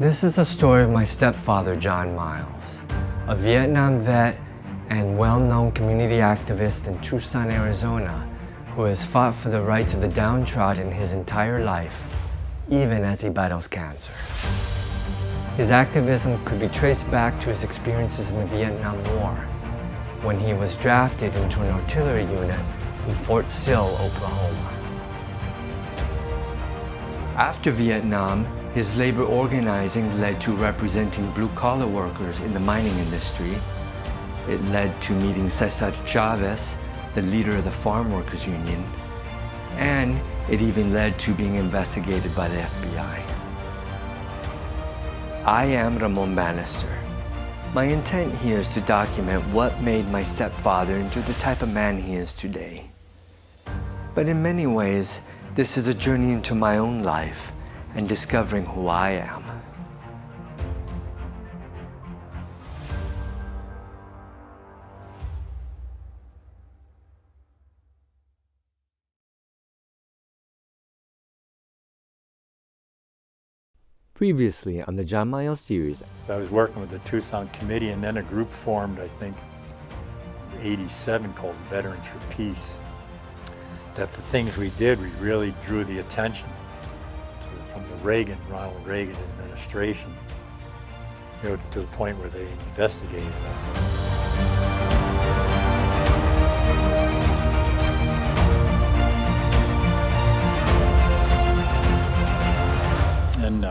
This is the story of my stepfather, Jon Miles, a Vietnam vet and well-known community activist in Tucson, Arizona, who has fought for the rights of the downtrodden his entire life, even as he battles cancer. His activism could be traced back to his experiences in the Vietnam War, when he was drafted into an artillery unit in Fort Sill, Oklahoma. After Vietnam, his labor organizing led to representing blue-collar workers in the mining industry. It led to meeting Cesar Chavez, the leader of the Farm Workers Union, and it even led to being investigated by the FBI. I am Ramon Bannister. My intent here is to document what made my stepfather into the type of man he is today. But in many ways, this is a journey into my own life and discovering who I am. Previously on the Jon Miles Series. So I was working with the Tucson Committee, and then a group formed, I think, in '87 called Veterans for Peace. That the things we did, we really drew the attention from the Ronald Reagan administration, to the point where they investigated us. And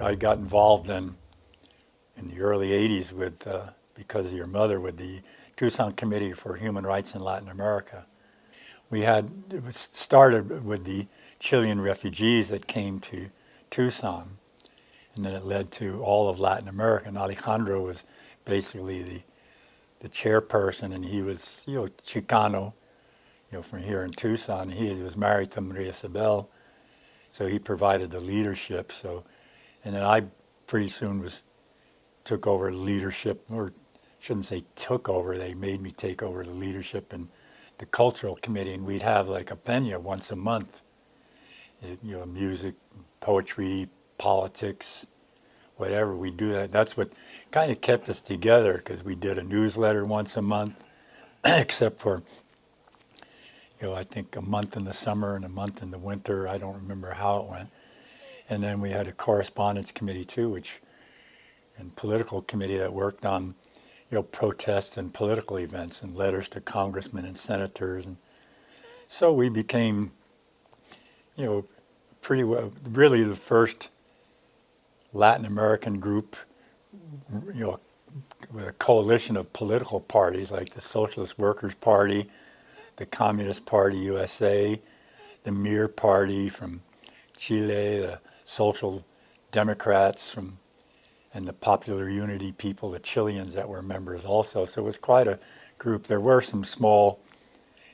I got involved then in the early '80s with, because of your mother, with the Tucson Committee for Human Rights in Latin America. It was started with the Chilean refugees that came to Tucson, and then it led to all of Latin America. And Alejandro was basically the chairperson, and he was, Chicano, from here in Tucson. He was married to Maria Isabel, so he provided the leadership. And then I pretty soon took over leadership, or shouldn't say took over, they made me take over the leadership in the cultural committee, and we'd have like a peña once a month. Music, poetry, politics, whatever, we do that. That's what kind of kept us together, because we did a newsletter once a month, except for, I think a month in the summer and a month in the winter. I don't remember how it went. And then we had a correspondence committee too, and political committee that worked on, protests and political events and letters to congressmen and senators. And so we became, pretty well, really the first Latin American group, with a coalition of political parties like the Socialist Workers' Party, the Communist Party USA, the MIR Party from Chile, the Social Democrats and the Popular Unity people, the Chileans that were members also. So it was quite a group. There were some small,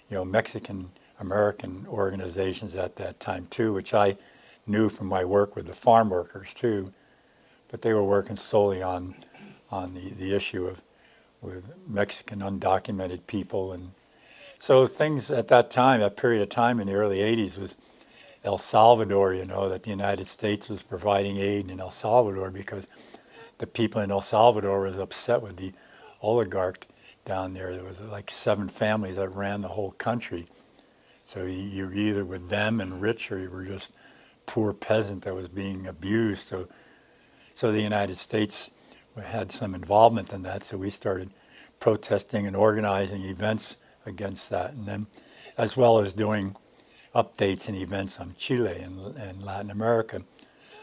Mexican American organizations at that time too, which I knew from my work with the farm workers too, but they were working solely on the issue with Mexican undocumented people. And so things at that time, that period of time in the early '80s, was El Salvador, that the United States was providing aid in El Salvador because the people in El Salvador was upset with the oligarch down there. There was like 7 families that ran the whole country. So you're either with them and rich, or you were just poor peasant that was being abused. So the United States had some involvement in that. So we started protesting and organizing events against that, and then as well as doing updates and events on Chile and Latin America.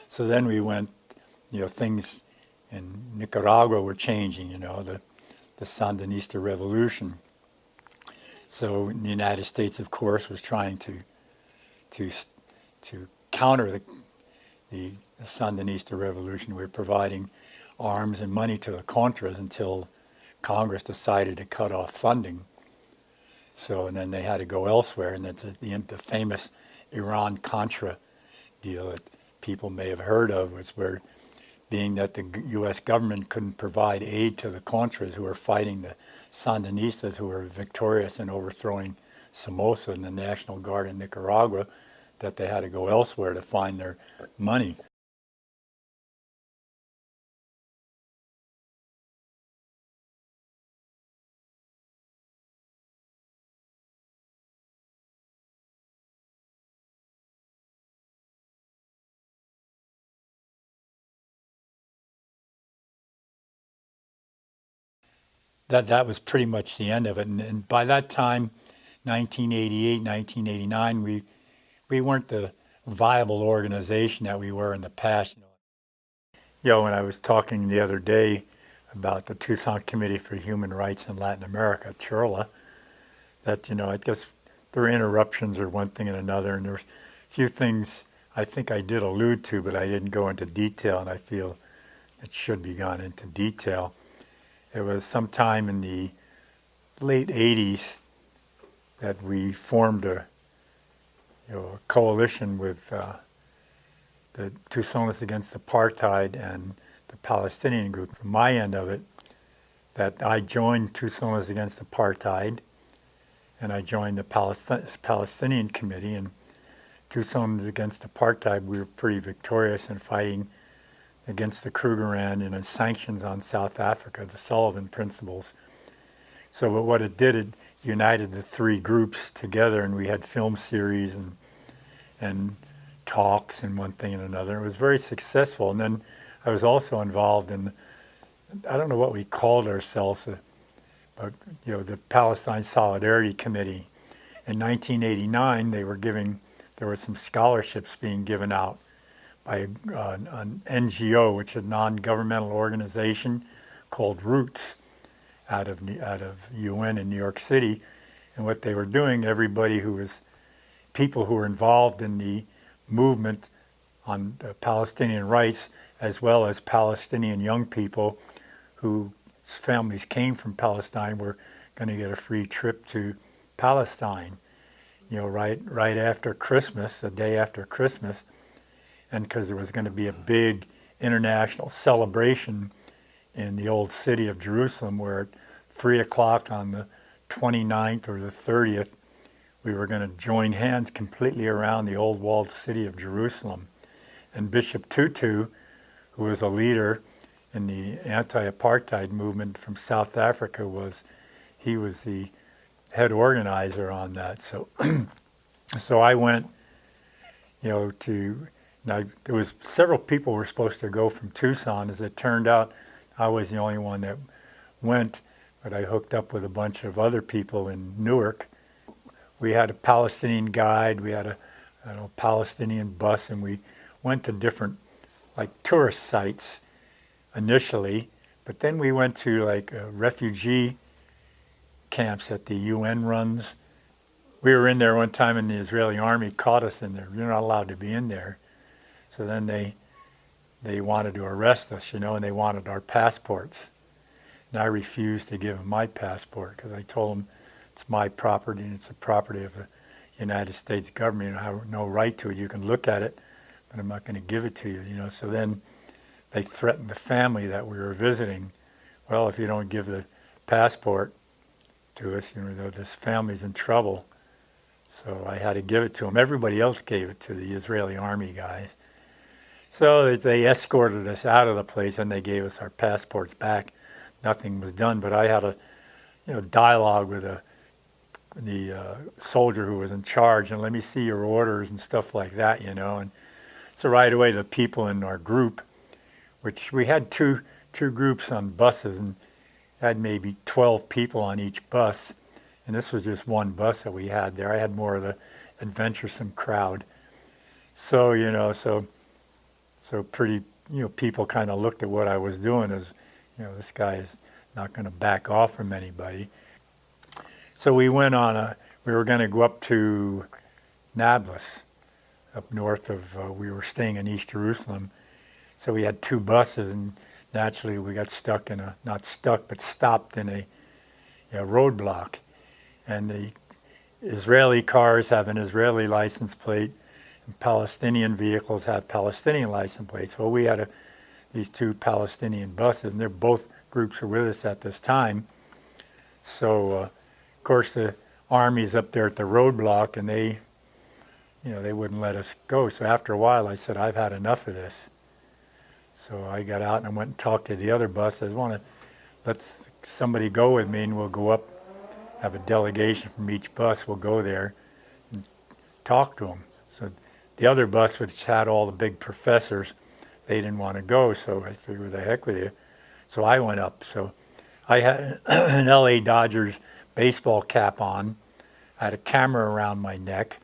So then we went, things in Nicaragua were changing, the Sandinista revolution. So the United States, of course, was trying to counter the Sandinista revolution. We were providing arms and money to the Contras until Congress decided to cut off funding. So, and then they had to go elsewhere, and that's the famous Iran-Contra deal that people may have heard of, was where, being that the U.S. government couldn't provide aid to the Contras who were fighting the Sandinistas, who were victorious in overthrowing Somoza and the National Guard in Nicaragua, that they had to go elsewhere to find their money. that was pretty much the end of it. And by that time, 1988, 1989, we weren't the viable organization that we were in the past. When I was talking the other day about the Tucson Committee for Human Rights in Latin America, Churla, that, I guess there were interruptions or one thing and another, and there's a few things I think I did allude to, but I didn't go into detail, and I feel it should be gone into detail. It was sometime in the late 80s that we formed a coalition with the Tucsonists Against Apartheid and the Palestinian group. From my end of it, that I joined Tucsonists Against Apartheid, and I joined the Palestinian Committee, and Tucsonists Against Apartheid, we were pretty victorious in fighting against the Krugerrand and the sanctions on South Africa, the Sullivan Principles. So but what it did, it united the three groups together, and we had film series and talks and one thing and another. It was very successful. And then I was also involved in, I don't know what we called ourselves, but the Palestine Solidarity Committee. In 1989, there were some scholarships being given out by an NGO, which is a non-governmental organization called Roots, out of UN in New York City. And what they were doing, people who were involved in the movement on Palestinian rights, as well as Palestinian young people whose families came from Palestine, were going to get a free trip to Palestine, right after Christmas, the day after Christmas, and because there was going to be a big international celebration in the old city of Jerusalem, where at 3 o'clock on the 29th or the 30th, we were going to join hands completely around the old walled city of Jerusalem. And Bishop Tutu, who was a leader in the anti-apartheid movement from South Africa, was the head organizer on that. So, so I went, there was several people were supposed to go from Tucson. As it turned out, I was the only one that went, but I hooked up with a bunch of other people in Newark. We had a Palestinian guide, we had a Palestinian bus, and we went to different tourist sites initially, but then we went to refugee camps that the UN runs. We were in there one time, and the Israeli army caught us in there. You're not allowed to be in there. So then they wanted to arrest us, and they wanted our passports. And I refused to give them my passport because I told them it's my property and it's the property of the United States government. I have no right to it. You can look at it, but I'm not going to give it to you. So then they threatened the family that we were visiting. Well, if you don't give the passport to us, this family's in trouble. So I had to give it to them. Everybody else gave it to the Israeli army guys. So they escorted us out of the place, and they gave us our passports back. Nothing was done, but I had a dialogue with the soldier who was in charge, and let me see your orders and stuff like that, And so right away, the people in our group, which we had two groups on buses, and had maybe 12 people on each bus, and this was just one bus that we had there. I had more of the adventuresome crowd. So so pretty people kind of looked at what I was doing as this guy is not going to back off from anybody. So we went on we were going to go up to Nablus, up north of, we were staying in East Jerusalem. So we had two buses, and naturally we got stopped in a roadblock. And the Israeli cars have an Israeli license plate, and Palestinian vehicles have Palestinian license plates. Well, we had these two Palestinian buses, and both groups were with us at this time. So, of course, the army's up there at the roadblock, and they wouldn't let us go. So after a while, I said, I've had enough of this. So I got out and I went and talked to the other bus. I want to let somebody go with me, and we'll go up, have a delegation from each bus. We'll go there and talk to them. So the other bus, which had all the big professors, they didn't want to go. So I figured, the heck with you. So I went up. So I had an LA Dodgers baseball cap on. I had a camera around my neck.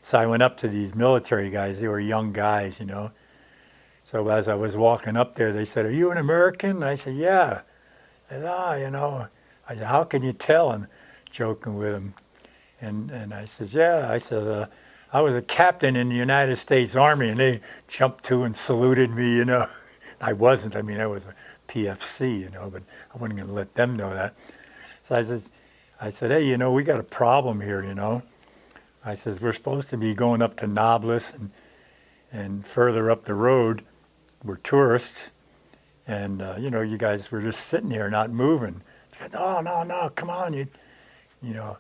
So I went up to these military guys. They were young guys, you know. So as I was walking up there, they said, "Are you an American?" I said, "Yeah." They said, you know. I said, "How can you tell?" And joking with them. And I said, "Yeah." I said, "I was a captain in the United States Army." And they jumped to and saluted me, you know. I wasn't. I mean, I was a PFC, you know, but I wasn't going to let them know that. So I said, "Hey, you know, we got a problem here, you know." I says, "We're supposed to be going up to Nablus and further up the road. We're tourists. And, you know, you guys were just sitting here not moving." She said, "Oh, no, come on. You know,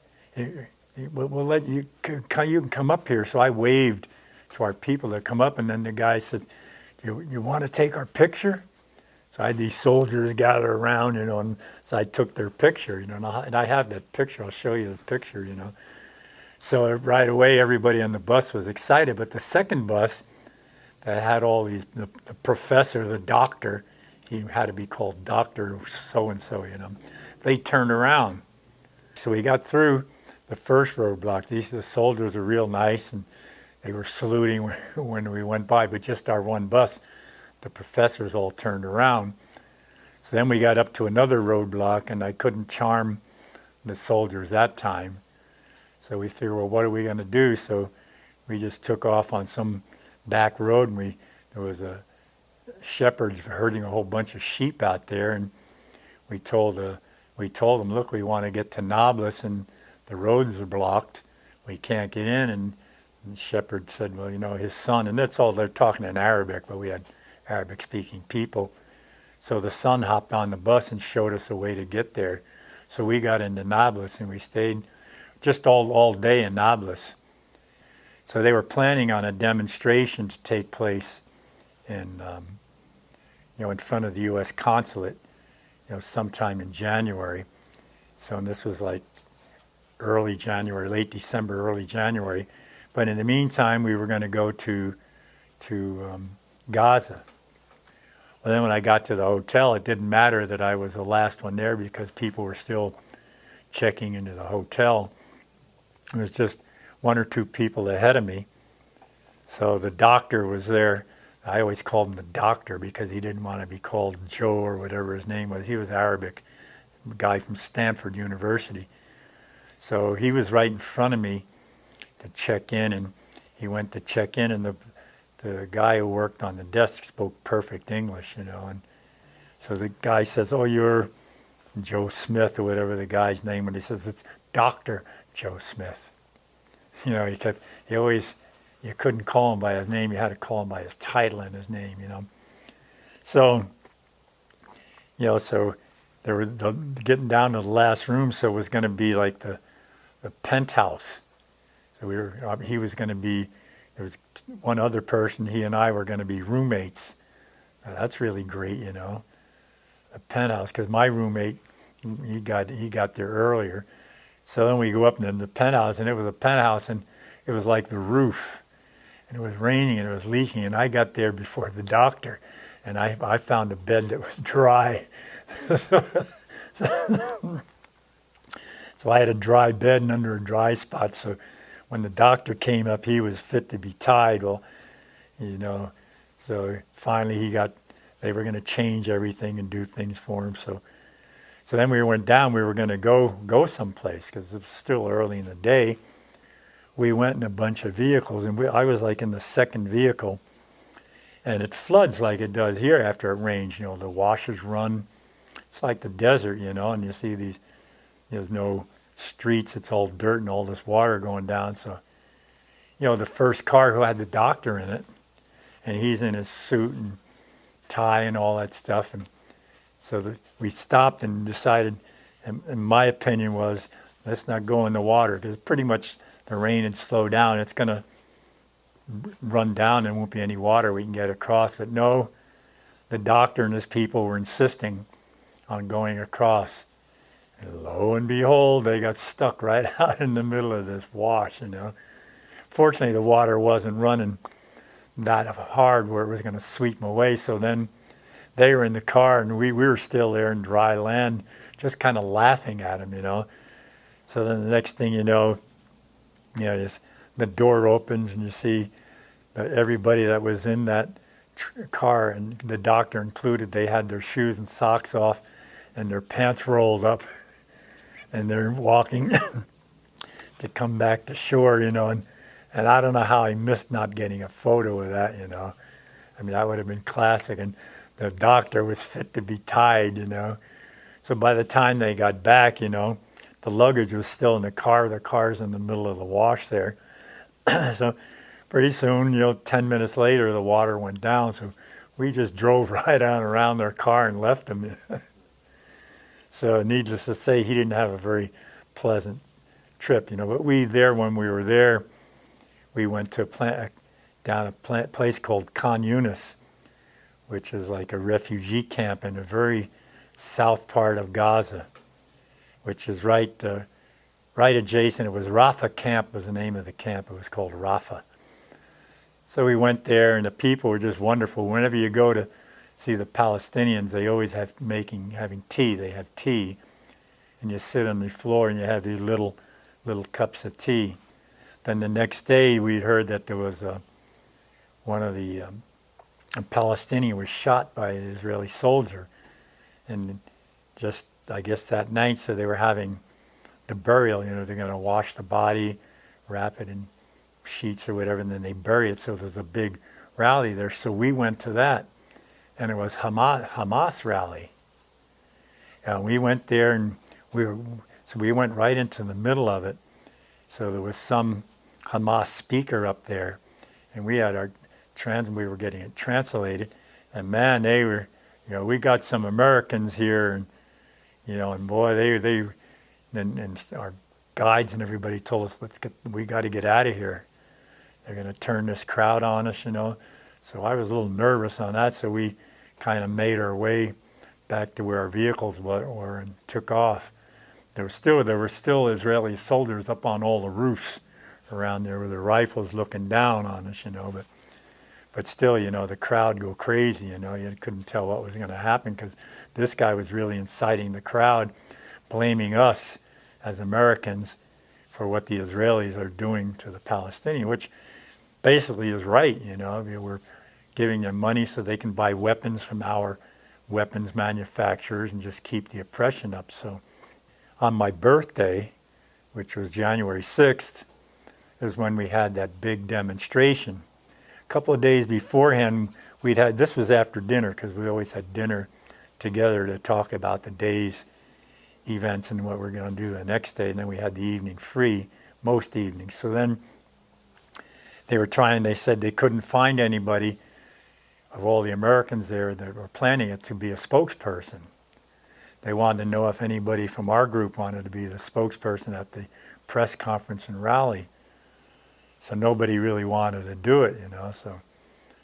we'll let you can come up here." So I waved to our people to come up. And then the guy said, you want to take our picture?" So I had these soldiers gather around, you know, and so I took their picture, you know, and I have that picture. I'll show you the picture, you know. So right away, everybody on the bus was excited. But the second bus that had all these, the professor, the doctor, he had to be called Dr. So-and-so, you know, they turned around. So we got through the first roadblock. The soldiers were real nice, and they were saluting when we went by, but just our one bus, the professors all turned around. So then we got up to another roadblock, and I couldn't charm the soldiers that time. So we figured, well, what are we going to do? So we just took off on some back road, and there was a shepherd herding a whole bunch of sheep out there, and we told them, "Look, we want to get to Nablus, and the roads are blocked. We can't get in." And the shepherd said, "Well, you know, his son," and that's all they're talking in Arabic, but we had Arabic-speaking people. So the son hopped on the bus and showed us a way to get there. So we got into Nablus, and we stayed just all day in Nablus. So they were planning on a demonstration to take place in, you know, in front of the U.S. consulate, you know, sometime in January. So this was like early January, late December, early January. But in the meantime, we were going to go to Gaza. Well, then when I got to the hotel, it didn't matter that I was the last one there because people were still checking into the hotel. It was just one or two people ahead of me. So the doctor was there. I always called him the doctor because he didn't want to be called Joe or whatever his name was. He was Arabic, a guy from Stanford University. So he was right in front of me to check in, and he went to check in, and the guy who worked on the desk spoke perfect English, you know. And so the guy says, "Oh, you're Joe Smith," or whatever the guy's name, and he says, "It's Dr. Joe Smith." You know, you couldn't call him by his name, you had to call him by his title and his name, you know. So, you know, so they were getting down to the last room, so it was going to be like the penthouse. So he was going to be, there was one other person, he and I were going to be roommates. Now, that's really great, you know, a penthouse, because my roommate, he got there earlier. So then we go up in the penthouse, and it was a penthouse, and it was like the roof, and it was raining, and it was leaking, and I got there before the doctor, and I found a bed that was dry. So I had a dry bed and under a dry spot, so when the doctor came up, he was fit to be tied. Well, you know, so finally they were going to change everything and do things for him, So then we went down, we were going to go someplace because it was still early in the day. We went in a bunch of vehicles, and I was like in the second vehicle, and it floods like it does here after it rains. You know, the washers run. It's like the desert, you know, and you see there's no streets, it's all dirt and all this water going down. So, you know, the first car who had the doctor in it, and he's in his suit and tie and all that stuff, and so we stopped and decided, and my opinion was, let's not go in the water because pretty much the rain had slowed down. It's going to run down and won't be any water we can get across. But no, the doctor and his people were insisting on going across. And lo and behold, they got stuck right out in the middle of this wash, you know. Fortunately, the water wasn't running that hard where it was going to sweep them away. So then they were in the car, and we were still there in dry land just kind of laughing at him, So then the next thing you know, the door opens and you see that everybody that was in that car, and the doctor included, they had their shoes and socks off and their pants rolled up and they're walking to come back to shore, and I don't know how I missed not getting a photo of that, I mean, that would have been classic. And the doctor was fit to be tied, So by the time they got back, the luggage was still in the car. The car's in the middle of the wash there. So pretty soon, 10 minutes later, the water went down. So we just drove right on around their car and left them. So needless to say, he didn't have a very pleasant trip, But when we were there, we went to a place called Khan Yunis, which is like a refugee camp in a very south part of Gaza, which is right adjacent. It was Rafah Camp was the name of the camp. It was called Rafah. So we went there, and the people were just wonderful. Whenever you go to see the Palestinians, they always having tea. They have tea, and you sit on the floor and you have these little cups of tea. Then the next day, we heard that there was one of the a Palestinian was shot by an Israeli soldier, and just I guess that night, so they were having the burial. They're going to wash the body, wrap it in sheets or whatever, and then they bury it. So there's a big rally there. So we went to that, and it was Hamas rally. And we went there, and we went right into the middle of it. So there was some Hamas speaker up there, and we had we were getting it translated, and man, they were, we got some Americans here, and boy, and our guides and everybody told us, we got to get out of here. They're going to turn this crowd on us, So I was a little nervous on that, so we kind of made our way back to where our vehicles were and took off. There were still Israeli soldiers up on all the roofs around there with their rifles looking down on us, but still, the crowd go crazy, you couldn't tell what was going to happen because this guy was really inciting the crowd, blaming us as Americans for what the Israelis are doing to the Palestinians, which basically is right, we're giving them money so they can buy weapons from our weapons manufacturers and just keep the oppression up. So on my birthday, which was January 6th, is when we had that big demonstration. A couple of days beforehand, this was after dinner, because we always had dinner together to talk about the day's events and what we're going to do the next day, and then we had the evening free, most evenings. So then they said they couldn't find anybody of all the Americans there that were planning it to be a spokesperson. They wanted to know if anybody from our group wanted to be the spokesperson at the press conference and rally. So nobody really wanted to do it, So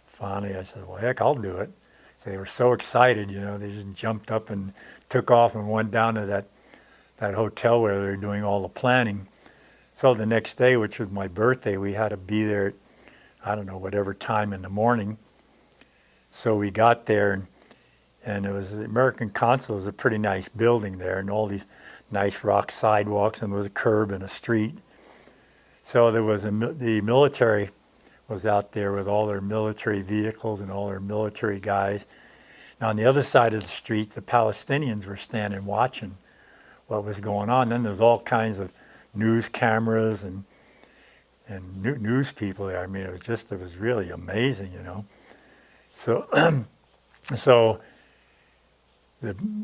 finally I said, well, heck, I'll do it. So they were so excited, they just jumped up and took off and went down to that hotel where they were doing all the planning. So the next day, which was my birthday, we had to be there at, I don't know, whatever time in the morning. So we got there, and it was the American consulate. It was a pretty nice building there, and all these nice rock sidewalks, and there was a curb and a street. So there was the military was out there with all their military vehicles and all their military guys. Now on the other side of the street, the Palestinians were standing watching what was going on. Then there's all kinds of news cameras and news people there. I mean, it was really amazing, So,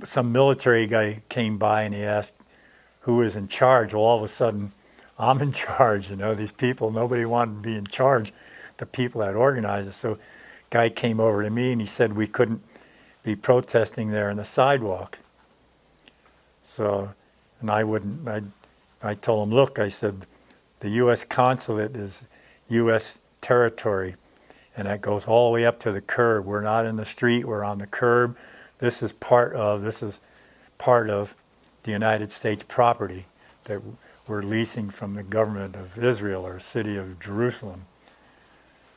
some military guy came by and he asked who was in charge. Well, all of a sudden, I'm in charge, These people, nobody wanted to be in charge, the people that organized it. So guy came over to me and he said we couldn't be protesting there on the sidewalk. So, and I told him, look, I said, the U.S. consulate is U.S. territory, and that goes all the way up to the curb. We're not in the street, we're on the curb. This is part of the United States property that we're leasing from the government of Israel or city of Jerusalem.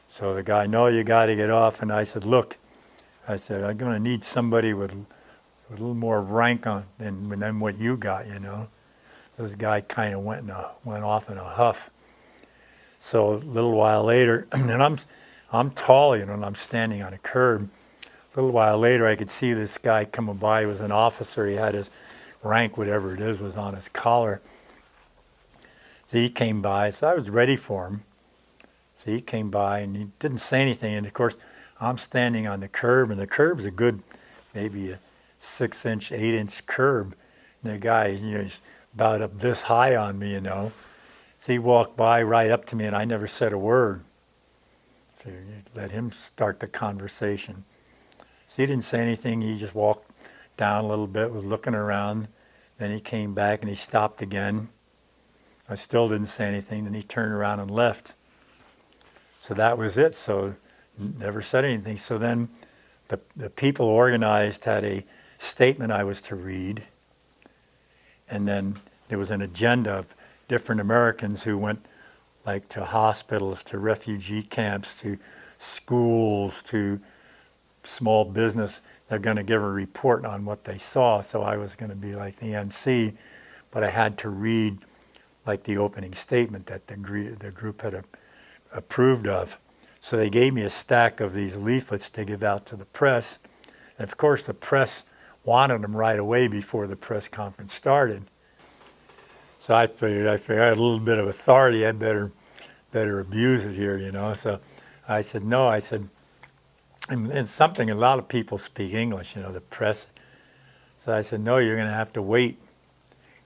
So the guy, no, you got to get off. And I said, look, I'm going to need somebody with a little more rank than what you got, you know. So this guy kind of went off in a huff. So a little while later, and I'm tall, you know, and I'm standing on a curb. A little while later, I could see this guy coming by. He was an officer. He had his rank, whatever it is, was on his collar. So he came by. So I was ready for him. So he came by, and he didn't say anything. And, of course, I'm standing on the curb, and the curb's a good, maybe a 6-inch, 8-inch curb. And the guy, you know, he's about up this high on me, you know. So he walked by right up to me, and I never said a word. So you let him start the conversation. So he didn't say anything. He just walked down a little bit, was looking around. Then he came back, and he stopped again. I still didn't say anything. Then he turned around and left. So that was it. So never said anything. So then the people organized had a statement I was to read. And then there was an agenda of different Americans who went like to hospitals, to refugee camps, to schools, to small business. They're going to give a report on what they saw. So I was going to be like the MC, but I had to read like the opening statement that the group had approved of. So they gave me a stack of these leaflets to give out to the press. And of course the press wanted them right away before the press conference started. So I figured I had a little bit of authority. I better abuse it here, you know. So I said, no, I said, and it's something, a lot of people speak English, you know, the press. So I said, no, you're going to have to wait.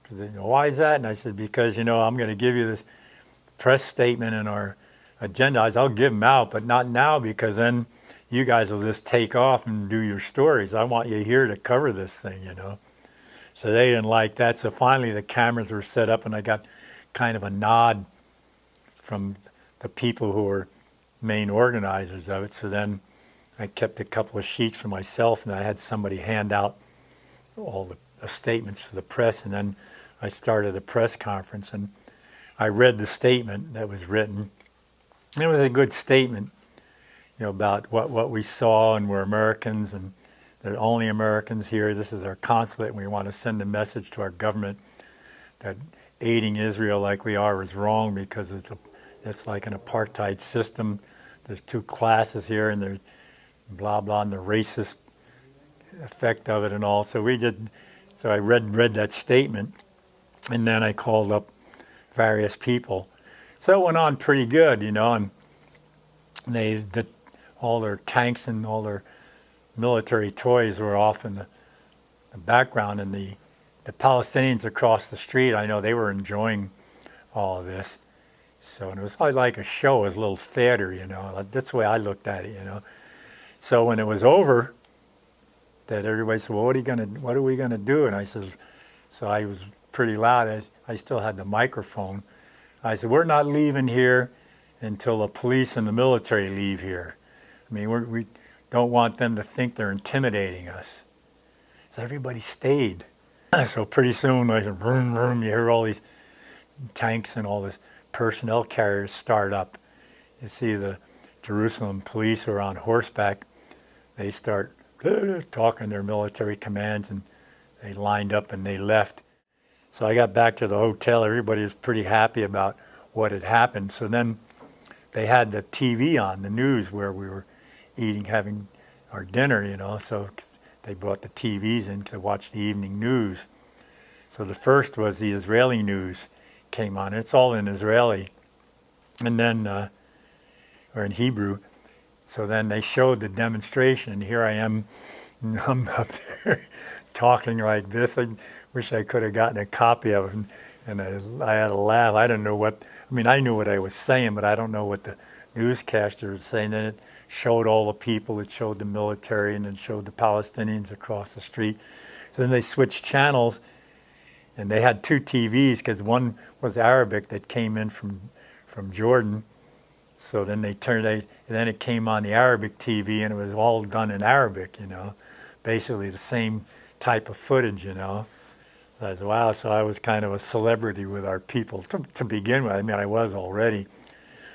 Because, you know, why is that? And I said, because, you know, I'm going to give you this press statement and our agenda. I said, I'll give them out, but not now, because then you guys will just take off and do your stories. I want you here to cover this thing, you know. So they didn't like that. So finally the cameras were set up, and I got kind of a nod from the people who were main organizers of it. So then I kept a couple of sheets for myself, and I had somebody hand out all the statements to the press, and then I started the press conference, and I read the statement that was written. It was a good statement, you know, about what we saw, and we're Americans, and they're only Americans here. This is our consulate, and we want to send a message to our government that aiding Israel like we are is wrong, because it's like an apartheid system. There's two classes here, and there's blah blah, and the racist effect of it and all. So I read that statement, and then I called up various people. So it went on pretty good, you know, and all their tanks and all their military toys were off in the background, and the Palestinians across the street, I know they were enjoying all of this. So it was like a show, it was a little theater, you know. That's the way I looked at it, you know. So when it was over, that everybody said, well, what are we gonna do? And I said, so I was pretty loud. I still had the microphone. I said, we're not leaving here until the police and the military leave here. I mean, we don't want them to think they're intimidating us. So everybody stayed. So pretty soon, I said, vroom, vroom, you hear all these tanks and all this personnel carriers start up. You see the Jerusalem police who are on horseback. They start talking their military commands, and they lined up and they left. So I got back to the hotel. Everybody was pretty happy about what had happened. So then they had the TV on, the news, where we were having our dinner, you know. So they brought the TVs in to watch the evening news. So the first was the Israeli news came on. It's all in Israeli, and then or in Hebrew. So then they showed the demonstration, and here I am, I'm up there talking like this. I wish I could have gotten a copy of it, and I had a laugh. I didn't know I knew what I was saying, but I don't know what the newscaster was saying. Then it showed all the people, it showed the military, and it showed the Palestinians across the street. So then they switched channels, and they had two TVs, because one was Arabic that came in from Jordan. So then then it came on the Arabic TV, and it was all done in Arabic, you know, basically the same type of footage, you know. So I said, wow, so I was kind of a celebrity with our people to begin with. I mean, I was already.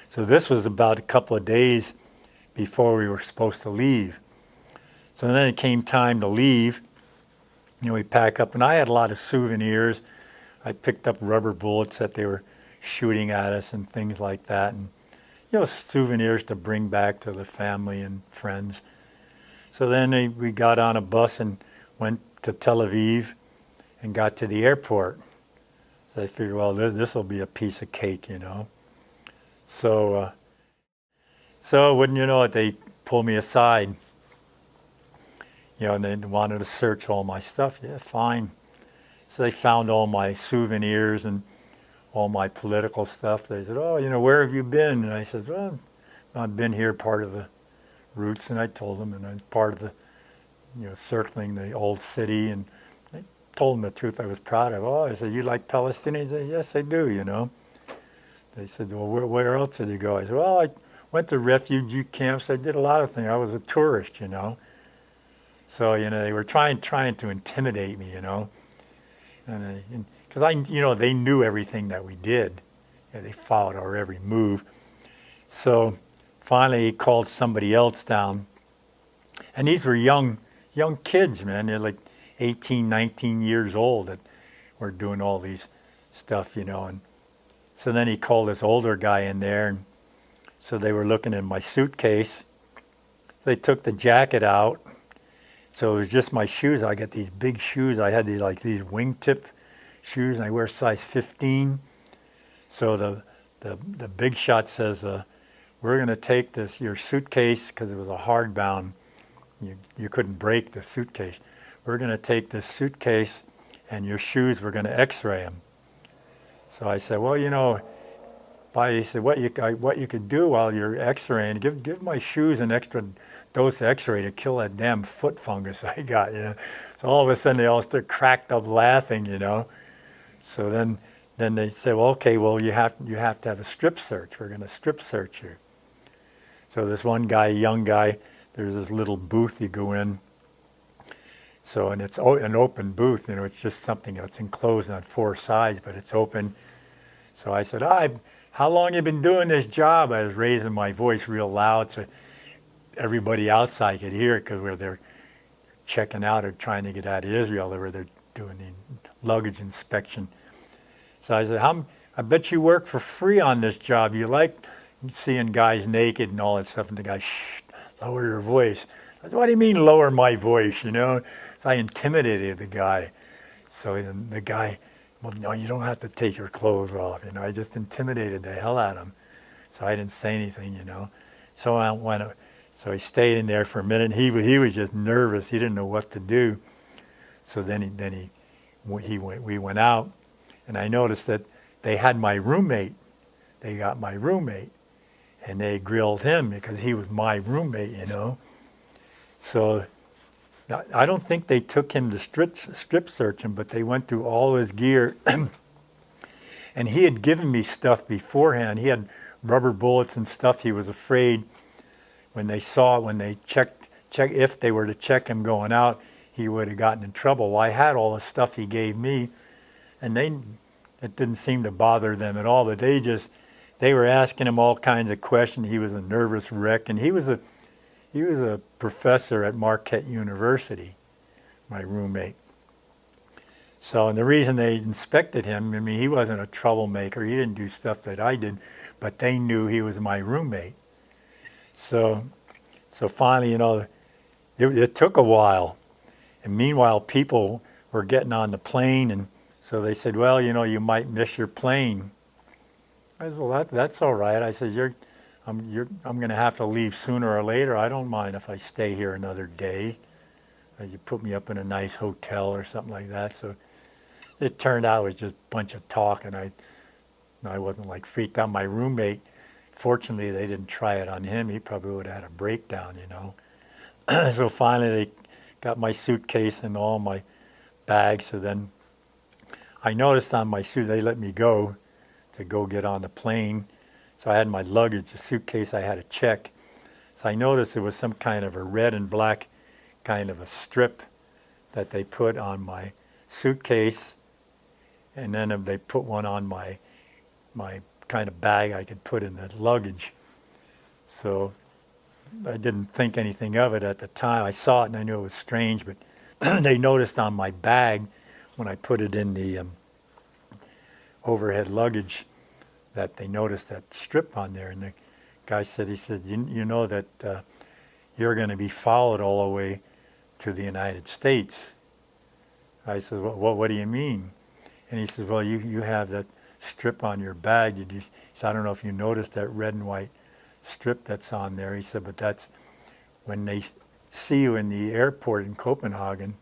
So this was about a couple of days before we were supposed to leave. So then it came time to leave, we pack up, and I had a lot of souvenirs. I picked up rubber bullets that they were shooting at us and things like that, and souvenirs to bring back to the family and friends. So then we got on a bus and went to Tel Aviv and got to the airport. So I figured, well, this will be a piece of cake, So, wouldn't you know it, they pulled me aside, and they wanted to search all my stuff. Yeah, fine. So they found all my souvenirs and all my political stuff. They said, oh, where have you been? And I said, well, I've been here part of the routes, and I told them, and I'm part of the, circling the old city, and I told them the truth I was proud of. Oh, I said, you like Palestinians? I said, yes, I do, They said, well, where else did you go? I said, well, I went to refugee camps. I did a lot of things. I was a tourist, So, they were trying to intimidate me, and because they knew everything that we did. They followed our every move. So finally he called somebody else down. And these were young kids, man. They're like 18, 19 years old that were doing all these stuff, And so then he called this older guy in there. And so they were looking in my suitcase. They took the jacket out. So it was just my shoes. I got these big shoes. I had these wingtip shoes, and I wear size 15. So the big shot says, we're going to take your suitcase, because it was a hardbound. You couldn't break the suitcase. We're going to take this suitcase and your shoes, we're going to x-ray them. So I said, well, he said, what you could do while you're x-raying, give my shoes an extra dose of x-ray to kill that damn foot fungus I got, So all of a sudden they all cracked up laughing, So then they said, well, okay, well, you have to have a strip search. We're going to strip search you. So this one guy, young guy, there's this little booth you go in. So, and it's an open booth, it's just something that's enclosed on four sides, but it's open. So I said, how long you been doing this job? I was raising my voice real loud so everybody outside could hear it, because they're checking out or trying to get out of Israel, where they're doing the luggage inspection. So I said, I bet you work for free on this job. You like seeing guys naked and all that stuff. And the guy, shh, lower your voice. I said, what do you mean lower my voice, So I intimidated the guy. So the guy, well, no, you don't have to take your clothes off. I just intimidated the hell out of him. So I didn't say anything, So he stayed in there for a minute. He was just nervous. He didn't know what to do. So we went out, and I noticed that they had my roommate. They got my roommate, and they grilled him because he was my roommate, So I don't think they took him to strip search him, but they went through all his gear. And he had given me stuff beforehand. He had rubber bullets and stuff. He was afraid when they checked if they were to check him going out, he would have gotten in trouble. Well, I had all the stuff he gave me, and it didn't seem to bother them at all. But they were asking him all kinds of questions. He was a nervous wreck, and he was a professor at Marquette University, my roommate. So, and the reason they inspected him, he wasn't a troublemaker. He didn't do stuff that I did, but they knew he was my roommate. So finally, it took a while. And meanwhile, people were getting on the plane, and so they said, well, you might miss your plane. I said, well, that's all right. I said, I'm going to have to leave sooner or later. I don't mind if I stay here another day. You put me up in a nice hotel or something like that. So it turned out it was just a bunch of talk, and I wasn't freaked out. My roommate, fortunately, they didn't try it on him. He probably would have had a breakdown, So finally, they got my suitcase and all my bags. So then I noticed on my suit, they let me go to go get on the plane. So I had my luggage, the suitcase I had to check. So I noticed there was some kind of a red and black kind of a strip that they put on my suitcase. And then they put one on my kind of bag I could put in the luggage. So I didn't think anything of it at the time. I saw it and I knew it was strange, but they noticed on my bag when I put it in the overhead luggage that they noticed that strip on there. And the guy said, he said, you know that you're going to be followed all the way to the United States. I said, what do you mean? And he said, well, you have that strip on your bag. He said, I don't know if you noticed that red and white strip that's on there. He said, but that's when they see you in the airport in Copenhagen,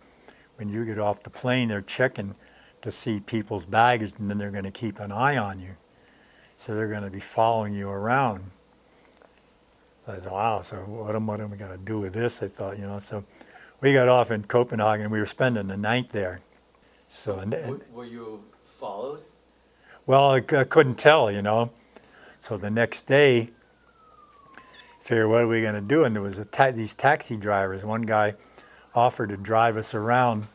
when you get off the plane, they're checking to see people's baggage, and then they're going to keep an eye on you. So they're going to be following you around. So I thought, wow, so what am I going to do with this? I thought, so we got off in Copenhagen. We were spending the night there. So Were you followed? well, I couldn't tell, So the next day, figured, what are we going to do? And there was these taxi drivers. One guy offered to drive us around.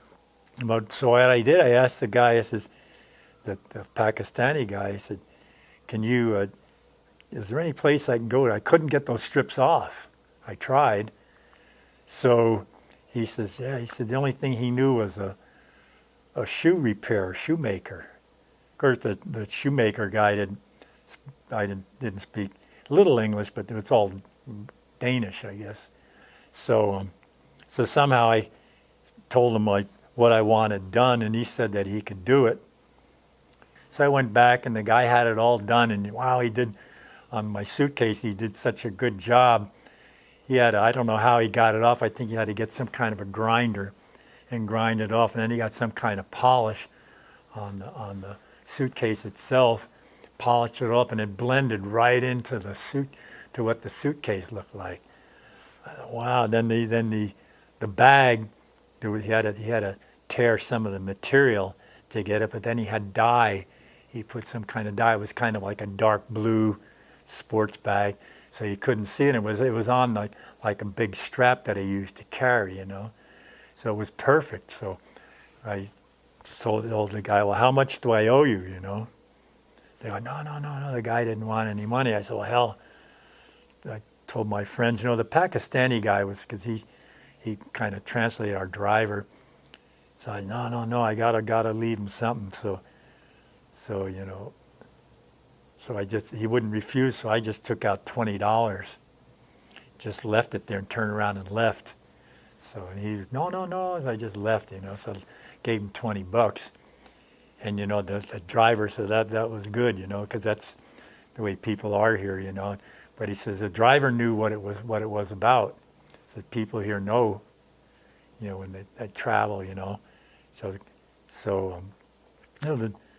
So what I did, I asked the guy, the Pakistani guy, I said, can you, is there any place I can go to? I couldn't get those strips off. I tried. So he says, yeah, he said the only thing he knew was a shoemaker. Of course, the shoemaker guy didn't speak a little English, but it was all Danish, I guess. So somehow I told him what I wanted done, and he said that he could do it. So I went back, and the guy had it all done, and wow, he did, on my suitcase, he did such a good job. He had, I don't know how he got it off. I think he had to get some kind of a grinder and grind it off, and then he got some kind of polish on the suitcase itself, polished it up, and it blended right into to what the suitcase looked like. Wow! Then the bag, he had to tear some of the material to get it, but then he had dye. He put some kind of dye. It was kind of like a dark blue sports bag, so you couldn't see it. It was on like a big strap that he used to carry, So it was perfect. So I told the guy, well, how much do I owe you, They go, no. The guy didn't want any money. I said, well, hell. I told my friends, the Pakistani guy was, because he kind of translated our driver. So I, no, I gotta leave him something. So he wouldn't refuse. So I just took out $20, just left it there and turned around and left. So he's no. So I just left, So I gave him $20, and the driver said that was good, because that's the way people are here, But he says the driver knew what it was about. So people here know, when they travel,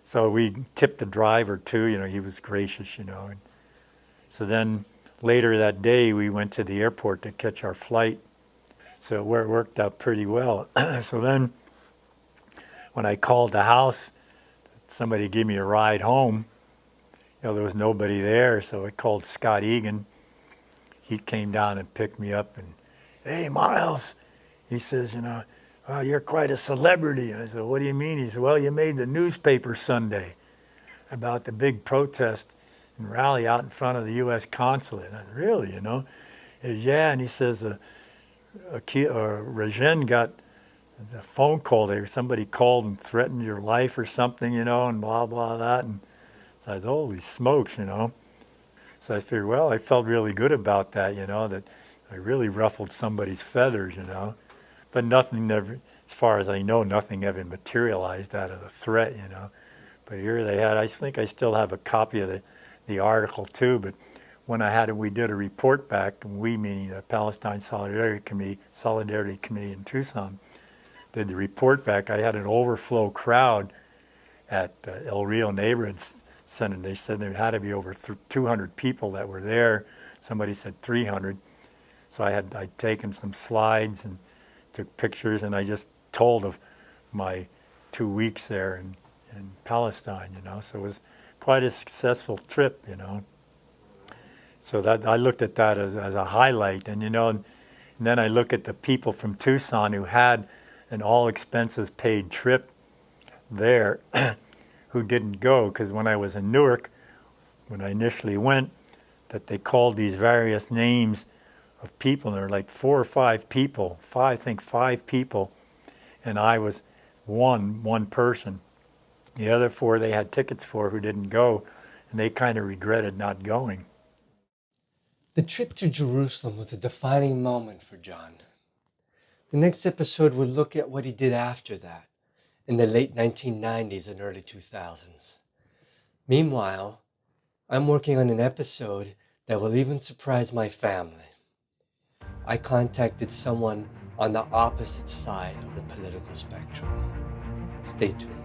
So we tipped the driver too. He was gracious, And so then later that day we went to the airport to catch our flight. So it worked out pretty well. So then when I called the house, somebody gave me a ride home. There was nobody there, so I called Scott Egan. He came down and picked me up, and, hey, Miles, he says, oh, you're quite a celebrity. I said, what do you mean? He said, well, you made the newspaper Sunday about the big protest and rally out in front of the U.S. consulate. And I said, really, He says, yeah, and he says, Rajen got a phone call there. Somebody called and threatened your life or something, and blah, blah, that. And so I said, holy smokes, So I figured, well, I felt really good about that, that I really ruffled somebody's feathers, But nothing ever, as far as I know, nothing ever materialized out of the threat, But here they had, I think I still have a copy of the article too, but when we did a report back, we meaning the Palestine Solidarity Committee in Tucson, did the report back, I had an overflow crowd at El Rio Neighborhood Center. They said there had to be over 200 people that were there. Somebody said 300. So I'd taken some slides and took pictures, and I just told of my 2 weeks there in Palestine, So it was quite a successful trip, So that I looked at that as a highlight, and and then I look at the people from Tucson who had an all expenses paid trip there who didn't go, because when I was in Newark, when I initially went, that they called these various names of people, and there were like 4 or 5 people, five people and I was one person. The other four they had tickets for who didn't go, and they kind of regretted not going. The trip to Jerusalem was a defining moment for Jon. The next episode will look at what he did after that, in the late 1990s and early 2000s. Meanwhile, I'm working on an episode that will even surprise my family. I contacted someone on the opposite side of the political spectrum. Stay tuned.